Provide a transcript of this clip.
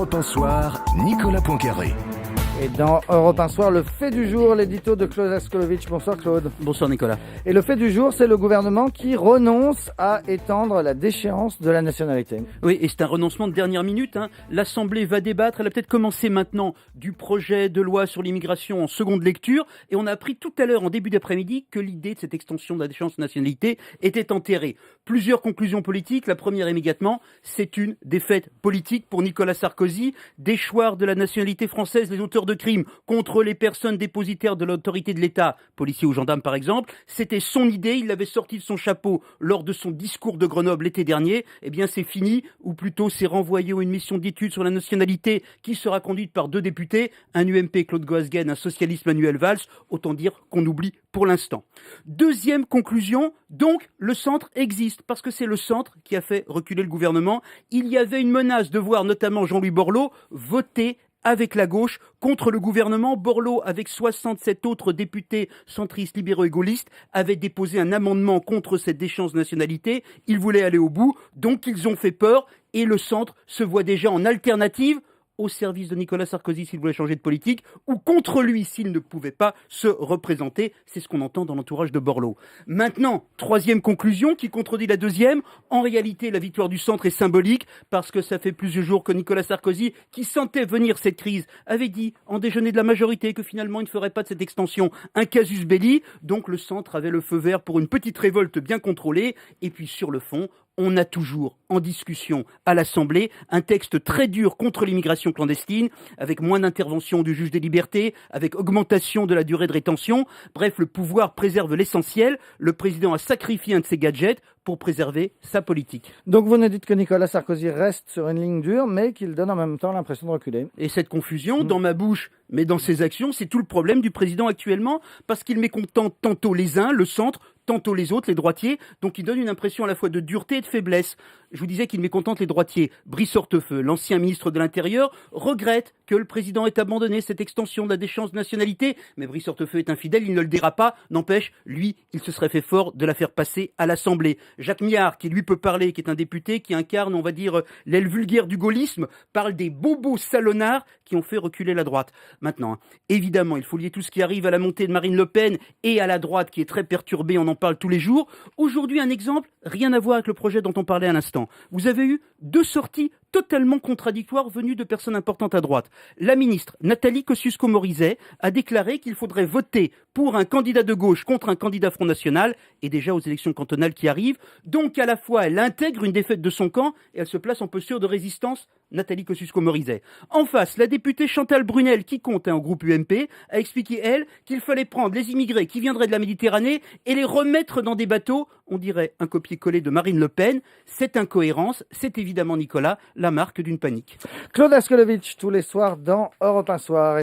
Europe 1 Soir, Nicolas Poincaré. Et dans Europe 1 Soir, le fait du jour, l'édito de Claude Askolovitch. Bonsoir Claude. Bonsoir Nicolas. Et le fait du jour, c'est le gouvernement qui renonce à étendre la déchéance de la nationalité. Oui, et c'est un renoncement de dernière minute. L'Assemblée va débattre, elle a peut-être commencé maintenant du projet de loi sur l'immigration en seconde lecture. Et on a appris tout à l'heure, en début d'après-midi, que l'idée de cette extension de la déchéance de nationalité était enterrée. Plusieurs conclusions politiques. La première immédiatement, c'est une défaite politique pour Nicolas Sarkozy. Déchoir de la nationalité française les auteurs de crimes contre les personnes dépositaires de l'autorité de l'État, policiers ou gendarmes par exemple, c'était son idée, il l'avait sorti de son chapeau lors de son discours de Grenoble l'été dernier. Eh bien c'est fini, ou plutôt c'est renvoyé à une mission d'études sur la nationalité qui sera conduite par deux députés, un UMP Claude Goasguen, un socialiste Manuel Valls, autant dire qu'on oublie pour l'instant. Deuxième conclusion, donc le centre existe, parce que c'est le centre qui a fait reculer le gouvernement. Il y avait une menace de voir notamment Jean-Louis Borloo voter avec la gauche contre le gouvernement. Borloo, avec 67 autres députés centristes, libéraux et gaullistes, avait déposé un amendement contre cette déchéance de nationalité. Ils voulaient aller au bout, donc ils ont fait peur et le centre se voit déjà en alternative au service de Nicolas Sarkozy s'il voulait changer de politique, ou contre lui s'il ne pouvait pas se représenter. C'est ce qu'on entend dans l'entourage de Borloo. Maintenant, troisième conclusion qui contredit la deuxième. En réalité, la victoire du centre est symbolique parce que ça fait plusieurs jours que Nicolas Sarkozy, qui sentait venir cette crise, avait dit en déjeuner de la majorité que finalement il ne ferait pas de cette extension un casus belli. Donc le centre avait le feu vert pour une petite révolte bien contrôlée. Et puis sur le fond, on a toujours en discussion à l'Assemblée un texte très dur contre l'immigration clandestine, avec moins d'intervention du juge des libertés, avec augmentation de la durée de rétention. Bref, le pouvoir préserve l'essentiel. Le président a sacrifié un de ses gadgets pour préserver sa politique. Donc vous nous dites que Nicolas Sarkozy reste sur une ligne dure, mais qu'il donne en même temps l'impression de reculer. Et cette confusion, dans ma bouche, mais dans ses actions, c'est tout le problème du président actuellement, parce qu'il mécontente tantôt les uns, le centre, tantôt les autres, les droitiers, donc il donne une impression à la fois de dureté et de faiblesse. Je vous disais qu'il mécontente les droitiers. Brice Hortefeux, l'ancien ministre de l'Intérieur, regrette que le président ait abandonné cette extension de la déchéance de nationalité, mais Brice Hortefeux est infidèle, il ne le dira pas, n'empêche, lui, il se serait fait fort de la faire passer à l'Assemblée. Jacques Miard, qui lui peut parler, qui est un député, qui incarne, on va dire, l'aile vulgaire du gaullisme, parle des bobos salonnards qui ont fait reculer la droite. Maintenant, évidemment, il faut lier tout ce qui arrive à la montée de Marine Le Pen et à la droite qui est très perturbée, on en parle tous les jours. Aujourd'hui, un exemple, rien à voir avec le projet dont on parlait à l'instant. Vous avez eu deux sorties totalement contradictoires venues de personnes importantes à droite. La ministre Nathalie Kosciusko-Morizet a déclaré qu'il faudrait voter pour un candidat de gauche contre un candidat Front National, et déjà aux élections cantonales qui arrivent. Donc à la fois, elle intègre une défaite de son camp et elle se place en posture de résistance, Nathalie Kosciusko-Morizet. En face, la députée Chantal Brunel, qui compte au groupe UMP, a expliqué, elle, qu'il fallait prendre les immigrés qui viendraient de la Méditerranée et les remettre dans des bateaux. On dirait un copier-coller de Marine Le Pen. Cette incohérence, c'est évidemment, Nicolas, la marque d'une panique. Claude Askolovitch, tous les soirs dans Europe 1 Soir.